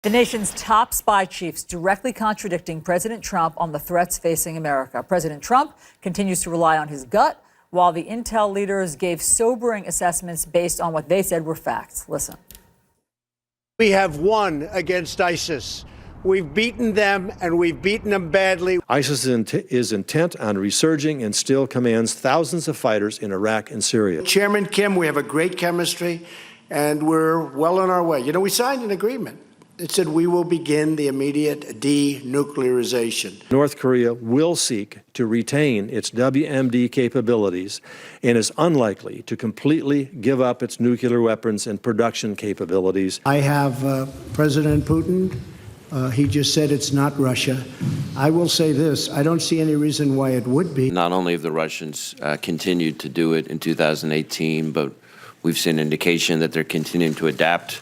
The nation's top spy chiefs directly contradicting President Trump on the threats facing America. President Trump continues to rely on his gut, while the intel leaders gave sobering assessments based on what they said were facts. Listen. We have won against ISIS. We've beaten them, and we've beaten them badly. ISIS is intent on resurging and still commands thousands of fighters in Iraq and Syria. Chairman Kim, we have a great chemistry, and we're well on our way. You know, we signed an agreement. It said we will begin the immediate denuclearization. North Korea will seek to retain its WMD capabilities and is unlikely to completely give up its nuclear weapons and production capabilities. I have President Putin. He just said it's not Russia. I will say this. I don't see any reason why it would be. Not only have the Russians continued to do it in 2018, but we've seen indication that they're continuing to adapt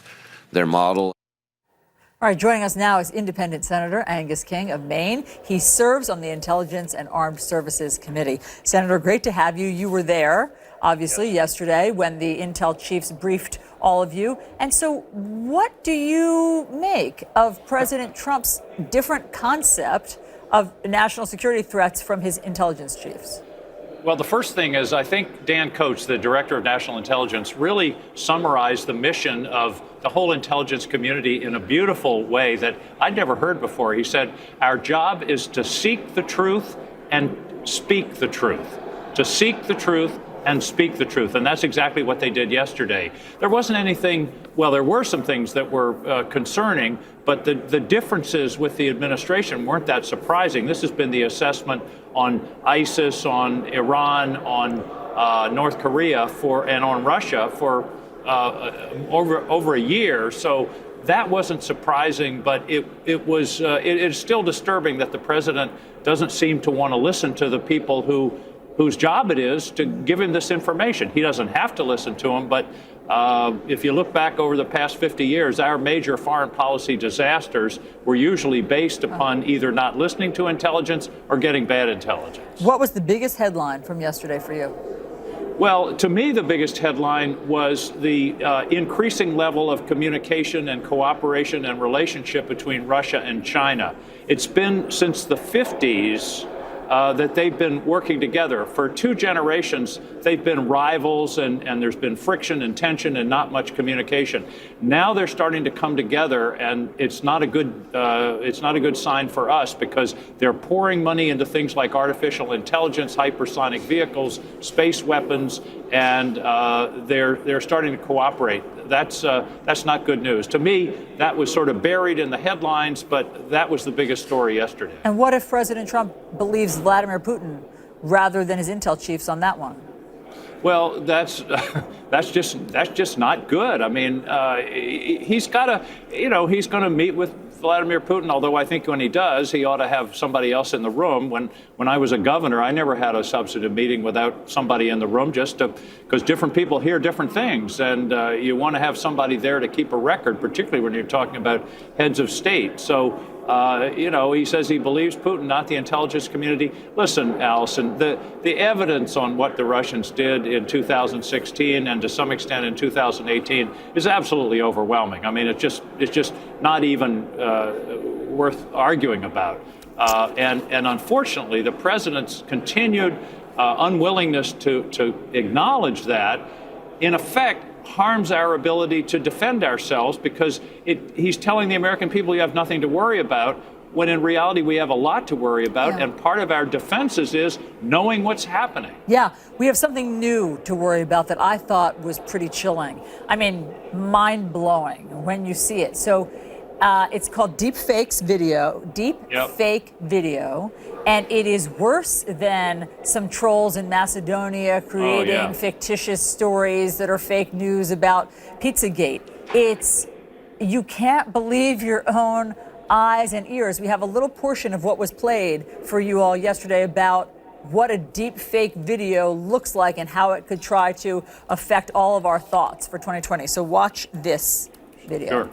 their model. All right, joining us now is Independent Senator Angus King of Maine. He serves on the Intelligence and Armed Services Committee. Senator, great to have you. You were there, obviously, yesterday when the intel chiefs briefed all of you. And so what do you make of President Trump's different concept of national security threats from his intelligence chiefs? Well, the first thing is I think Dan Coats, the Director of National Intelligence, really summarized the mission of the whole intelligence community in a beautiful way that I'd never heard before. He said, our job is to seek the truth and speak the truth. To seek the truth and speak the truth. And that's exactly what they did yesterday. There wasn't anything, well, there were some things that were concerning, but the differences with the administration weren't that surprising. This has been the assessment on ISIS, on Iran, on North Korea and on Russia for over a year. So that wasn't surprising, but it is still disturbing that the president doesn't seem to want to listen to the people whose job it is to give him this information. He doesn't have to listen to them, but if you look back over the past 50 years, our major foreign policy disasters were usually based upon either not listening to intelligence or getting bad intelligence. What was the biggest headline from yesterday for you? Well, to me, the biggest headline was the increasing level of communication and cooperation and relationship between Russia and China. It's been since the 50s that they've been working together. For 2 generations, they've been rivals, and there's been friction and tension and not much communication. Now they're starting to come together, and it's not a good sign for us because they're pouring money into things like artificial intelligence, hypersonic vehicles, space weapons, and they're starting to cooperate. That's not good news. To me, that was sort of buried in the headlines, but that was the biggest story yesterday. And what if President Trump believes Vladimir Putin rather than his intel chiefs on that one? Well, that's just not good. I mean, he's got to, he's going to meet with Vladimir Putin, although I think when he does, he ought to have somebody else in the room. When I was a governor, I never had a substantive meeting without somebody in the room because different people hear different things. And you want to have somebody there to keep a record, particularly when you're talking about heads of state. So, he says he believes Putin, not the intelligence community. Listen, Allison, the evidence on what the Russians did in 2016 and to some extent in 2018 is absolutely overwhelming. I mean, it's just not even worth arguing about. And unfortunately, the president's continued unwillingness to acknowledge that, in effect, harms our ability to defend ourselves because he's telling the American people you have nothing to worry about, when in reality we have a lot to worry about. Yeah. And part of our defenses is knowing what's happening. Yeah, we have something new to worry about that I thought was pretty chilling. I mean, mind-blowing when you see it. So it's called Deepfake video, and it is worse than some trolls in Macedonia creating fictitious stories that are fake news about Pizzagate. You can't believe your own eyes and ears. We have a little portion of what was played for you all yesterday about what a deepfake video looks like and how it could try to affect all of our thoughts for 2020. So watch this video. Sure.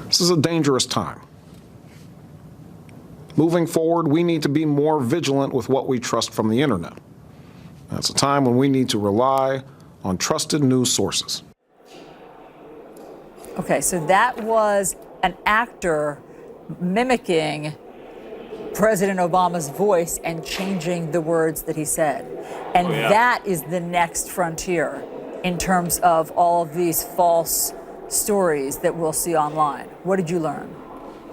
This is a dangerous time. Moving forward, we need to be more vigilant with what we trust from the internet. It's a time when we need to rely on trusted news sources. Okay, so that was an actor mimicking President Obama's voice and changing the words that he said. And that is the next frontier in terms of all of these false stories that we'll see online. What did you learn?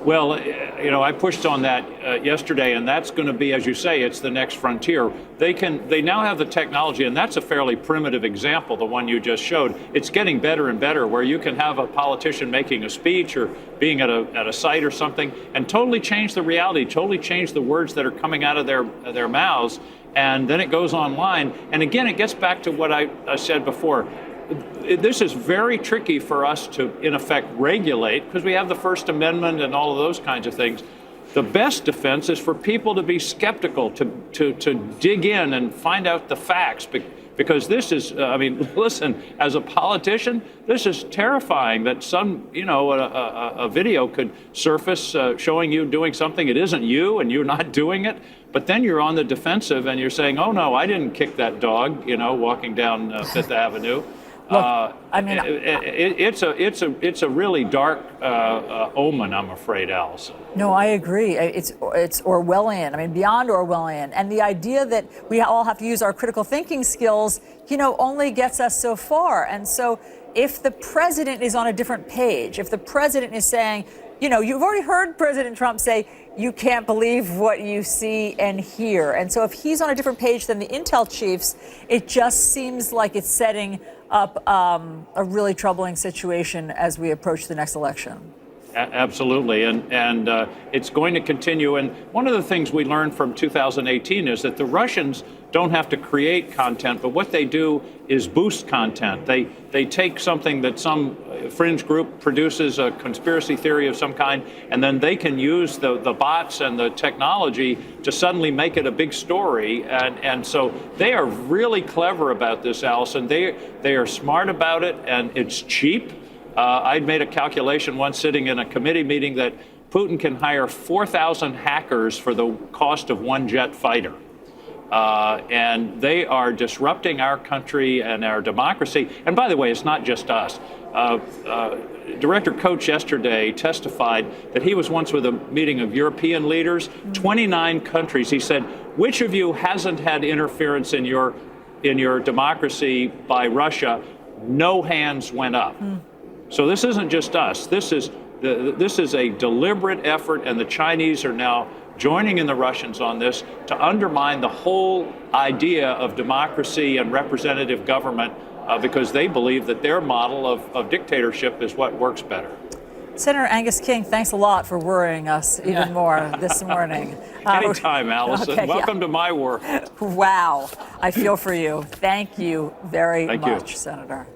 Well, I pushed on that yesterday, and that's going to be, as you say, it's the next frontier. They now have the technology, and that's a fairly primitive example, the one you just showed. It's getting better and better, where you can have a politician making a speech or being at a site or something, and totally change the reality, totally change the words that are coming out of their mouths, and then it goes online. And again, it gets back to what I said before. This is very tricky for us to, in effect, regulate, because we have the First Amendment and all of those kinds of things. The best defense is for people to be skeptical, to dig in and find out the facts, because this is, listen, as a politician, this is terrifying that a video could surface showing you doing something. It isn't you, and you're not doing it. But then you're on the defensive, and you're saying, oh, no, I didn't kick that dog, walking down Fifth Avenue. Look, it's a really dark omen, I'm afraid, Allison. No, I agree. It's Orwellian. Beyond Orwellian. And the idea that we all have to use our critical thinking skills, only gets us so far. And so if the president is on a different page, if the president is saying, you've already heard President Trump say, you can't believe what you see and hear. And so if he's on a different page than the intel chiefs, it just seems like it's setting up a really troubling situation as we approach the next election. Absolutely, and it's going to continue. And one of the things we learned from 2018 is that the Russians don't have to create content, but what they do is boost content. They take something that some fringe group produces, a conspiracy theory of some kind, and then they can use the bots and the technology to suddenly make it a big story. And so they are really clever about this, Allison. They are smart about it, and it's cheap. I'd made a calculation once sitting in a committee meeting that Putin can hire 4,000 hackers for the cost of one jet fighter. And they are disrupting our country and our democracy. And by the way, it's not just us. Director Koch yesterday testified that he was once with a meeting of European leaders, 29 countries. He said, which of you hasn't had interference in your democracy by Russia? No hands went up. So this isn't just us. This is a deliberate effort, and the Chinese are now joining in the Russians on this to undermine the whole idea of democracy and representative government because they believe that their model of dictatorship is what works better. Senator Angus King, thanks a lot for worrying us even more this morning. Anytime, Allison. Okay, Welcome to my work. Wow. I feel for you. Thank you very much, you. Senator.